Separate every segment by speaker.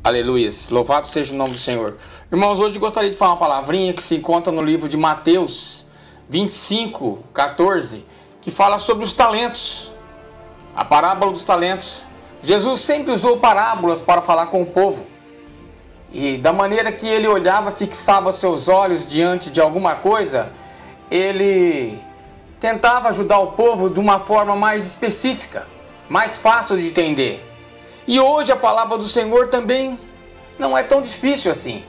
Speaker 1: Aleluias, louvado seja o nome do Senhor. Irmãos, hoje eu gostaria de falar uma palavrinha que se encontra no livro de Mateus 25, 14, que fala sobre os talentos, a parábola dos talentos. Jesus sempre usou parábolas para falar com o povo, e da maneira que ele olhava, fixava seus olhos diante de alguma coisa, ele tentava ajudar o povo de uma forma mais específica, mais fácil de entender. E hoje a palavra do Senhor também não é tão difícil assim.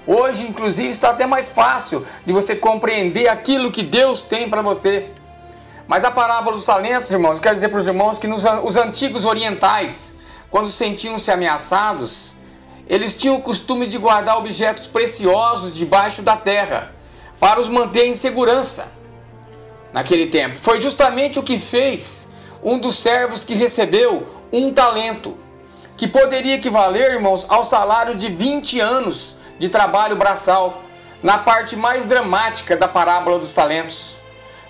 Speaker 1: Hoje, inclusive, está até mais fácil de você compreender aquilo que Deus tem para você. Mas a parábola dos talentos, irmãos, eu quero dizer para os irmãos que os antigos orientais, quando sentiam-se ameaçados, eles tinham o costume de guardar objetos preciosos debaixo da terra, para os manter em segurança. Naquele tempo, foi justamente o que fez um dos servos que recebeu um talento, que poderia equivaler, irmãos, ao salário de 20 anos de trabalho braçal, na parte mais dramática da parábola dos talentos.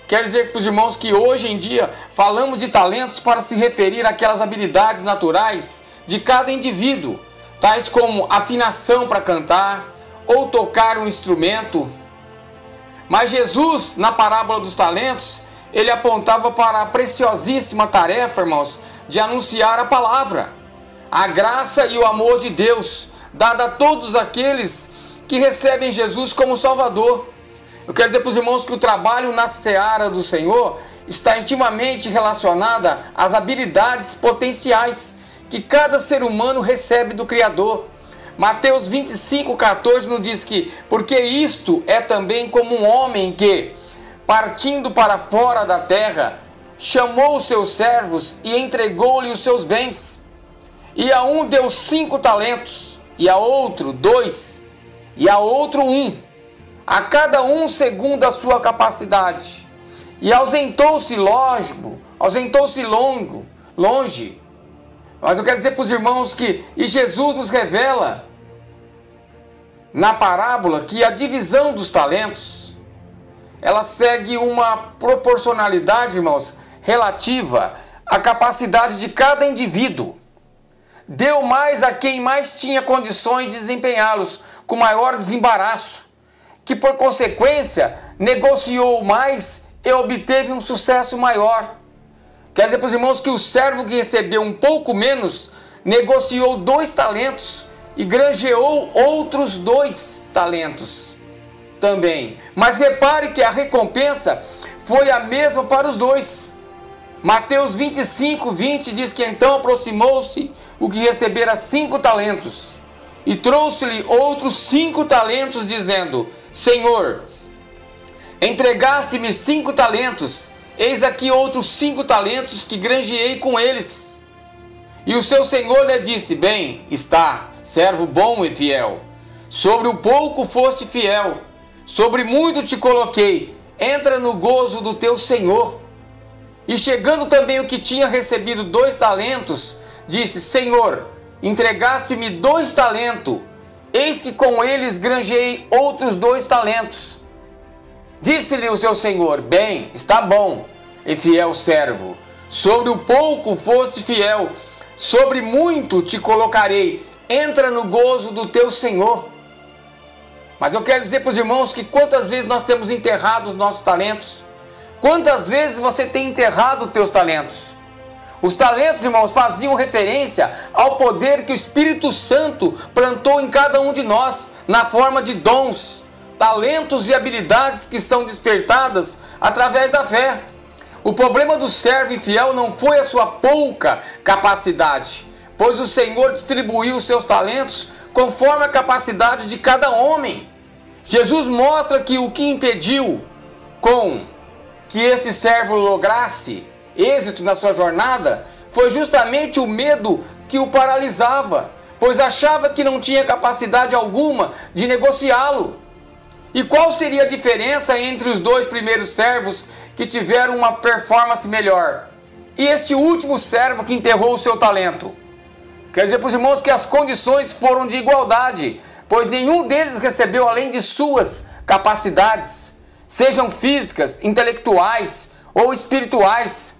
Speaker 1: Quero dizer para os irmãos que hoje em dia falamos de talentos para se referir àquelas habilidades naturais de cada indivíduo, tais como afinação para cantar ou tocar um instrumento. Mas Jesus, na parábola dos talentos, ele apontava para a preciosíssima tarefa, irmãos, de anunciar a palavra, a graça e o amor de Deus, dada a todos aqueles que recebem Jesus como Salvador. Eu quero dizer para os irmãos que o trabalho na seara do Senhor está intimamente relacionada às habilidades potenciais que cada ser humano recebe do Criador. Mateus 25, 14 nos diz que, porque isto é também como um homem que, partindo para fora da terra, chamou os seus servos e entregou-lhe os seus bens. E a um deu 5 talentos, e a outro 2, e a outro 1, a cada um segundo a sua capacidade. E ausentou-se longe. Mas eu quero dizer para os irmãos que Jesus nos revela na parábola que a divisão dos talentos, ela segue uma proporcionalidade, irmãos, relativa à capacidade de cada indivíduo. Deu mais a quem mais tinha condições de desempenhá-los com maior desembaraço, que por consequência negociou mais e obteve um sucesso maior. Quer dizer para os irmãos que o servo que recebeu um pouco menos negociou 2 talentos e granjeou outros 2 talentos também. Mas repare que a recompensa foi a mesma para os 2. Mateus 25, 20 diz que então aproximou-se o que recebera 5 talentos e trouxe-lhe outros 5 talentos, dizendo: Senhor, entregaste-me 5 talentos, eis aqui outros 5 talentos que granjeei com eles. E o seu senhor lhe disse: Bem está, servo bom e fiel. Sobre o pouco foste fiel, sobre muito te coloquei, entra no gozo do teu senhor. E chegando também o que tinha recebido 2 talentos, disse: Senhor, entregaste-me 2 talentos, eis que com eles granjeei outros 2 talentos. Disse-lhe o seu senhor: Bem, está bom e fiel servo, sobre o pouco foste fiel, sobre muito te colocarei, entra no gozo do teu senhor. Mas eu quero dizer para os irmãos que quantas vezes nós temos enterrado os nossos talentos? Quantas vezes você tem enterrado os teus talentos? Os talentos, irmãos, faziam referência ao poder que o Espírito Santo plantou em cada um de nós, na forma de dons, talentos e habilidades que são despertadas através da fé. O problema do servo infiel não foi a sua pouca capacidade, pois o Senhor distribuiu os seus talentos conforme a capacidade de cada homem. Jesus mostra que o que impediu com que este servo lograsse êxito na sua jornada foi justamente o medo que o paralisava, pois achava que não tinha capacidade alguma de negociá-lo. E qual seria a diferença entre os 2 primeiros servos que tiveram uma performance melhor e este último servo que enterrou o seu talento? Quer dizer para os irmãos que as condições foram de igualdade, pois nenhum deles recebeu além de suas capacidades, sejam físicas, intelectuais ou espirituais.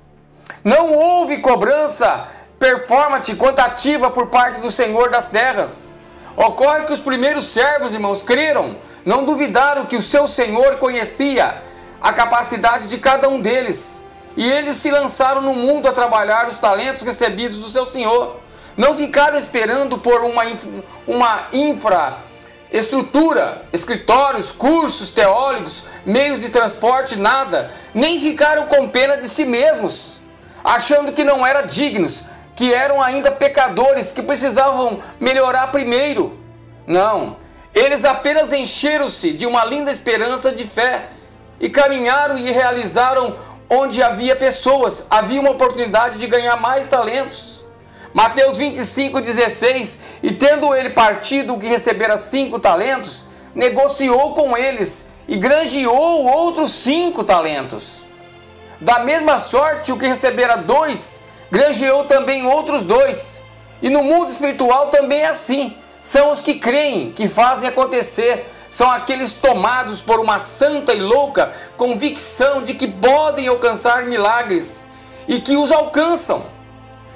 Speaker 1: Não houve cobrança performance quanto ativa por parte do Senhor das terras. Ocorre que os primeiros servos, irmãos, creram, não duvidaram que o seu Senhor conhecia a capacidade de cada um deles. E eles se lançaram no mundo a trabalhar os talentos recebidos do seu Senhor. Não ficaram esperando por uma infraestrutura, escritórios, cursos teóricos, meios de transporte, nada. Nem ficaram com pena de si mesmos, achando que não eram dignos, que eram ainda pecadores, que precisavam melhorar primeiro. Não, eles apenas encheram-se de uma linda esperança de fé e caminharam e realizaram onde havia pessoas, havia uma oportunidade de ganhar mais talentos. Mateus 25:16, e tendo ele partido o que recebera 5 talentos, negociou com eles e granjeou outros 5 talentos. Da mesma sorte, o que recebera 2, granjeou também outros 2. E no mundo espiritual também é assim. São os que creem, que fazem acontecer. São aqueles tomados por uma santa e louca convicção de que podem alcançar milagres e que os alcançam.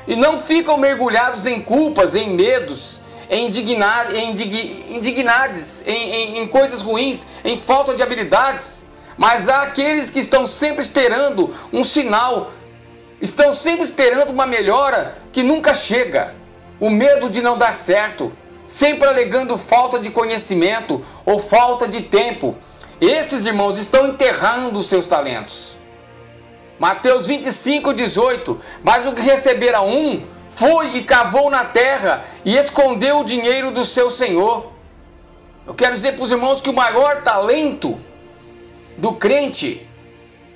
Speaker 1: E não ficam mergulhados em culpas, em medos, em indignidades, em coisas ruins, em falta de habilidades. Mas há aqueles que estão sempre esperando um sinal, estão sempre esperando uma melhora que nunca chega. O medo de não dar certo, sempre alegando falta de conhecimento ou falta de tempo. Esses irmãos estão enterrando os seus talentos. Mateus 25:18, mas o que recebera um, foi e cavou na terra e escondeu o dinheiro do seu senhor. Eu quero dizer para os irmãos que o maior talento do crente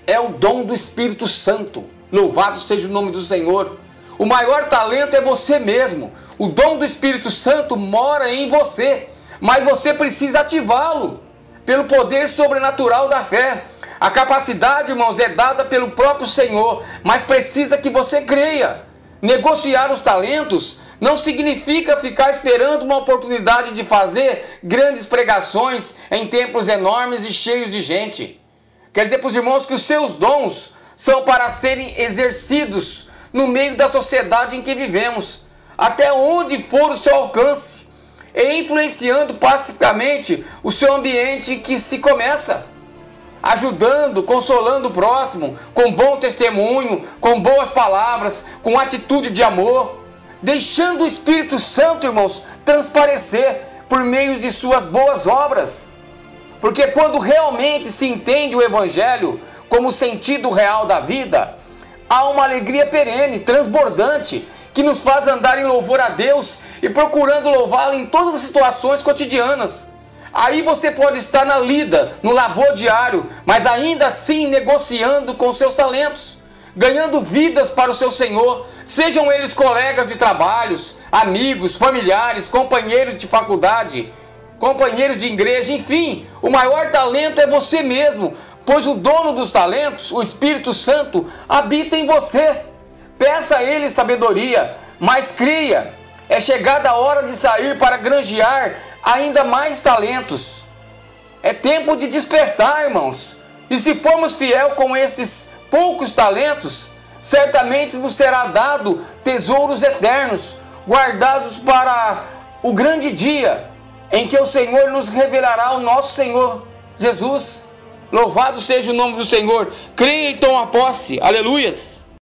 Speaker 1: é o dom do Espírito Santo. Louvado seja o nome do Senhor. O maior talento é você mesmo. O dom do Espírito Santo mora em você, mas você precisa ativá-lo pelo poder sobrenatural da fé. A capacidade, irmãos, é dada pelo próprio Senhor, mas precisa que você creia. Negociar os talentos não significa ficar esperando uma oportunidade de fazer grandes pregações em templos enormes e cheios de gente. Quer dizer para os irmãos que os seus dons são para serem exercidos no meio da sociedade em que vivemos, até onde for o seu alcance, e influenciando pacificamente o seu ambiente que se começa. Ajudando, consolando o próximo, com bom testemunho, com boas palavras, com atitude de amor, deixando o Espírito Santo, irmãos, transparecer por meio de suas boas obras. Porque quando realmente se entende o Evangelho como o sentido real da vida, há uma alegria perene, transbordante, que nos faz andar em louvor a Deus e procurando louvá-lo em todas as situações cotidianas. Aí você pode estar na lida, no labor diário, mas ainda assim negociando com seus talentos, ganhando vidas para o seu Senhor, sejam eles colegas de trabalhos, amigos, familiares, companheiros de faculdade, companheiros de igreja, enfim, o maior talento é você mesmo, pois o dono dos talentos, o Espírito Santo, habita em você. Peça a Ele sabedoria, mas creia, é chegada a hora de sair para granjear ainda mais talentos. É tempo de despertar, irmãos. E se formos fiel com esses poucos talentos, certamente nos será dado tesouros eternos, guardados para o grande dia em que o Senhor nos revelará o nosso Senhor Jesus. Louvado seja o nome do Senhor. Creia e toma posse. Aleluias.